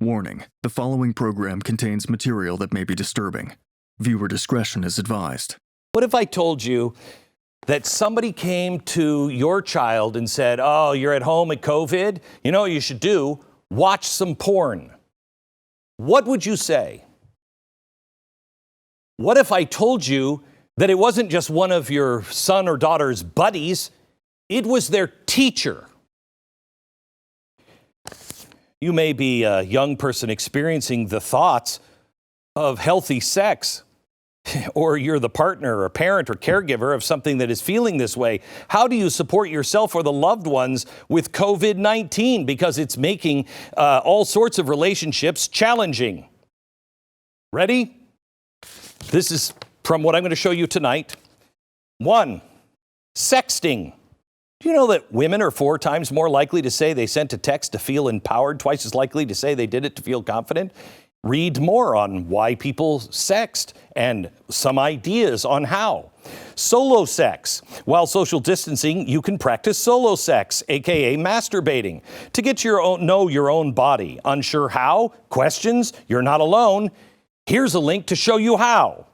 Warning: the following program contains material that may be disturbing. Viewer discretion is advised. What if I told you that somebody came to your child and said, "Oh, you're at home at COVID? You know what you should do? Watch some porn." What would you say? What if I told you that it wasn't just one of your son or daughter's buddies, it was their teacher? You may be a young person experiencing the thoughts of healthy sex, or you're the partner or parent or caregiver of something that is feeling this way. How do you support yourself or the loved ones with COVID-19? Because it's making all sorts of relationships challenging. Ready? This is from what I'm going to show you tonight. 1, sexting. Do you know that women are 4 times more likely to say they sent a text to feel empowered, twice as likely to say they did it to feel confident? Read more on why people sext and some ideas on how. Solo sex. While social distancing, you can practice solo sex, aka masturbating, to get know your own body. Unsure how? Questions? You're not alone. Here's a link to show you how.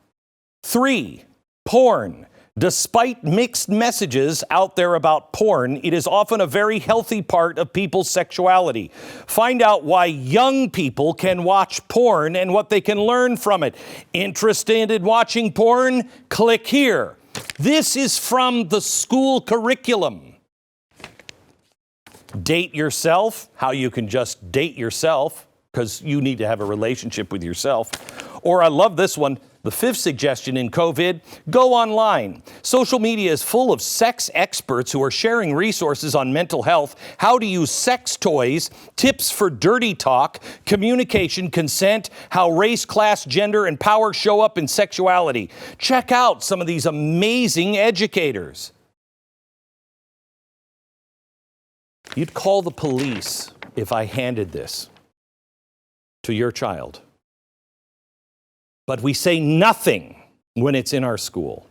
3, porn. Despite mixed messages out there about porn, it is often a very healthy part of people's sexuality. Find out why young people can watch porn and what they can learn from it. Interested in watching porn? Click here. This is from the school curriculum. Date yourself, how you can just date yourself, because you need to have a relationship with yourself. Or I love this one. The 5th suggestion in COVID, go online. Social media is full of sex experts who are sharing resources on mental health, how to use sex toys, tips for dirty talk, communication, consent, how race, class, gender, and power show up in sexuality. Check out some of these amazing educators. You'd call the police if I handed this to your child. But we say nothing when it's in our school.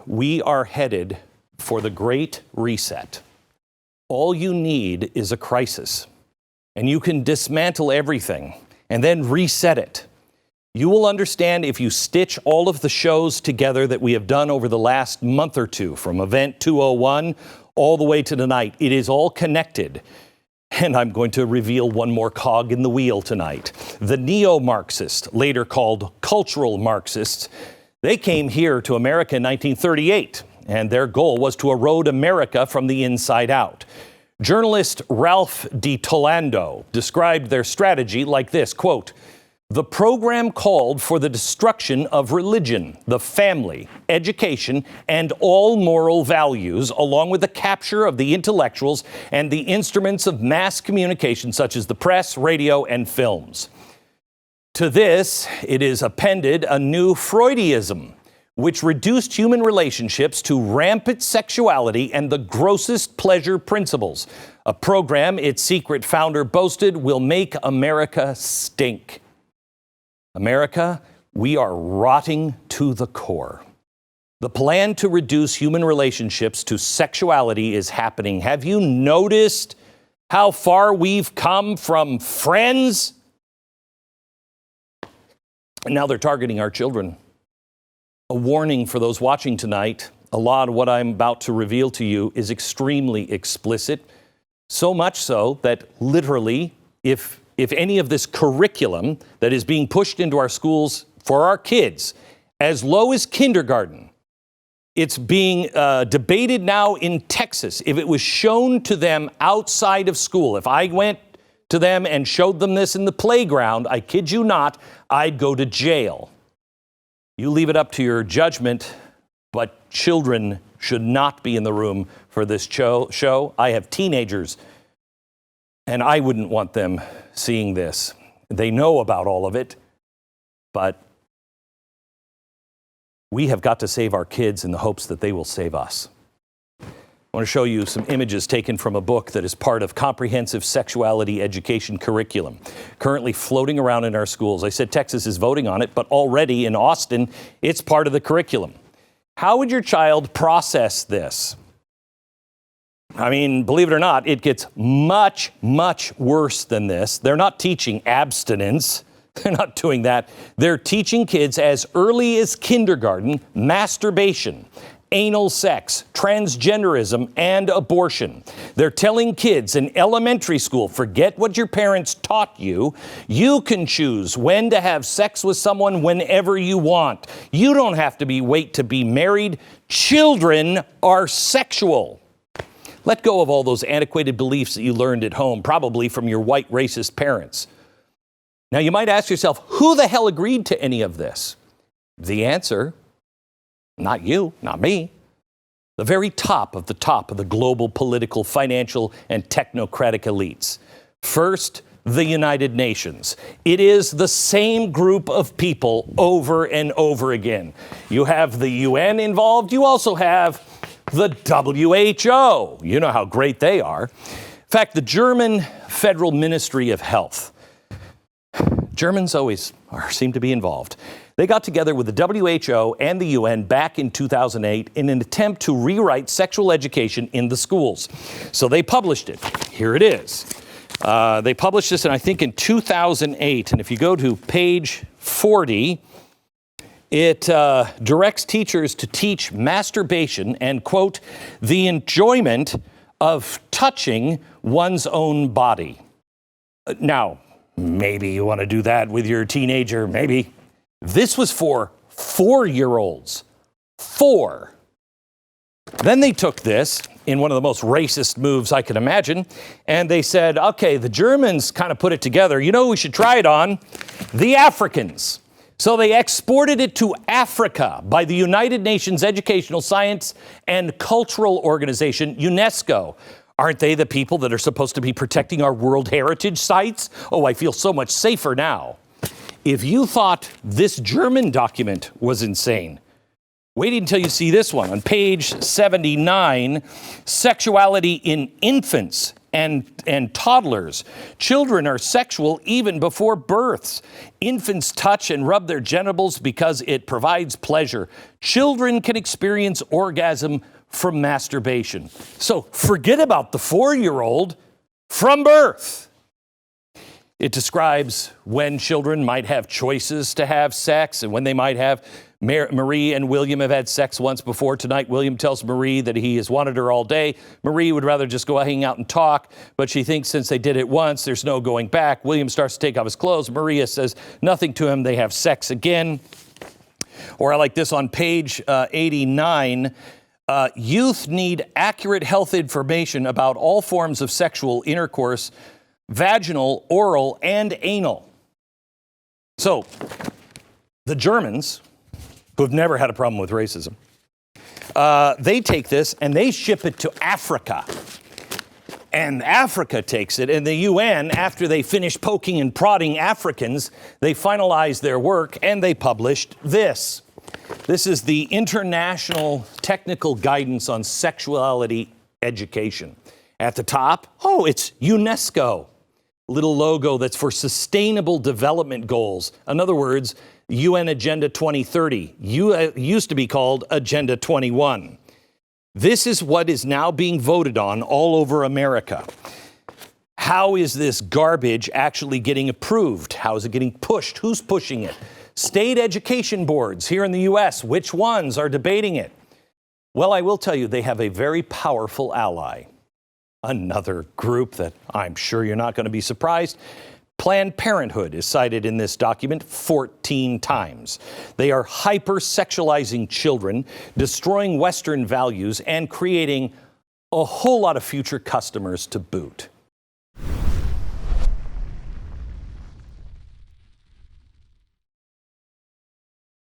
We are headed for the Great Reset. All you need is a crisis, and you can dismantle everything and then reset it. You will understand if you stitch all of the shows together that we have done over the last month or two, from Event 201 all the way to tonight. It is all connected. And I'm going to reveal one more cog in the wheel tonight. The neo-Marxists, later called cultural Marxists, they came here to America in 1938, and their goal was to erode America from the inside out. Journalist Ralph de Tolando described their strategy like this, quote, "The program called for the destruction of religion, the family, education, and all moral values, along with the capture of the intellectuals and the instruments of mass communication, such as the press, radio, and films. To this, it is appended a new Freudism, which reduced human relationships to rampant sexuality and the grossest pleasure principles. A program its secret founder boasted will make America stink. America, we are rotting to the core. The plan to reduce human relationships to sexuality is happening. Have you noticed how far we've come from friends? And now they're targeting our children. A warning for those watching tonight, a lot of what I'm about to reveal to you is extremely explicit. So much so that literally, if any of this curriculum that is being pushed into our schools for our kids, as low as kindergarten, it's being debated now in Texas. If it was shown to them outside of school, if I went to them and showed them this in the playground, I kid you not, I'd go to jail. You leave it up to your judgment, but children should not be in the room for this show. I have teenagers, and I wouldn't want them seeing this. They know about all of it, but we have got to save our kids in the hopes that they will save us. I want to show you some images taken from a book that is part of Comprehensive Sexuality Education curriculum, currently floating around in our schools. I said Texas is voting on it, but already in Austin, it's part of the curriculum. How would your child process this? I mean, believe it or not, it gets much, much worse than this. They're not teaching abstinence. They're not doing that. They're teaching kids as early as kindergarten masturbation, anal sex, transgenderism, and abortion. They're telling kids in elementary school, forget what your parents taught you. You can choose when to have sex with someone whenever you want. You don't have to wait to be married. Children are sexual. Let go of all those antiquated beliefs that you learned at home, probably from your white racist parents. Now, you might ask yourself, who the hell agreed to any of this? The answer, not you, not me. The very top of the global political, financial, and technocratic elites. First, the United Nations. It is the same group of people over and over again. You have the UN involved. You also have the WHO. You know how great they are. In fact, the German Federal Ministry of Health. Germans always seem to be involved. They got together with the WHO and the UN back in 2008 in an attempt to rewrite sexual education in the schools. So they published it. Here it is. They published this, I think, in 2008. And if you go to page 40, it directs teachers to teach masturbation and, quote, the enjoyment of touching one's own body. Now, maybe you want to do that with your teenager, maybe. This was for 4-year-olds. 4. Then they took this in one of the most racist moves I could imagine, and they said, okay, the Germans kind of put it together. You know who we should try it on? The Africans. So they exported it to Africa by the United Nations Educational, Science, and Cultural Organization, UNESCO. Aren't they the people that are supposed to be protecting our World Heritage sites? Oh, I feel so much safer now. If you thought this German document was insane, wait until you see this one. On page 79, Sexuality in Infants and Toddlers. Children are sexual even before births. Infants touch and rub their genitals because it provides pleasure. Children can experience orgasm from masturbation. So forget about the 4-year-old from birth. It describes when children might have choices to have sex and when they might have. Marie and William have had sex once before. Tonight, William tells Marie that he has wanted her all day. Marie would rather just go hang out and talk, but she thinks since they did it once, there's no going back. William starts to take off his clothes. Maria says nothing to him. They have sex again. Or I like this on page 89. Youth need accurate health information about all forms of sexual intercourse, vaginal, oral, and anal. So the Germans, who have never had a problem with racism, they take this and they ship it to Africa. And Africa takes it, and the UN, after they finish poking and prodding Africans, they finalized their work and they published this. This is the International Technical Guidance on Sexuality Education. At the top, oh, it's UNESCO. Little logo that's for Sustainable Development Goals. In other words, UN Agenda 2030. Used to be called Agenda 21. This is what is now being voted on all over America. How is this garbage actually getting approved? How is it getting pushed? Who's pushing it? State education boards here in the U.S., which ones are debating it? Well, I will tell you, they have a very powerful ally. Another group that I'm sure you're not going to be surprised. Planned Parenthood is cited in this document 14 times. They are hypersexualizing children, destroying Western values, and creating a whole lot of future customers to boot.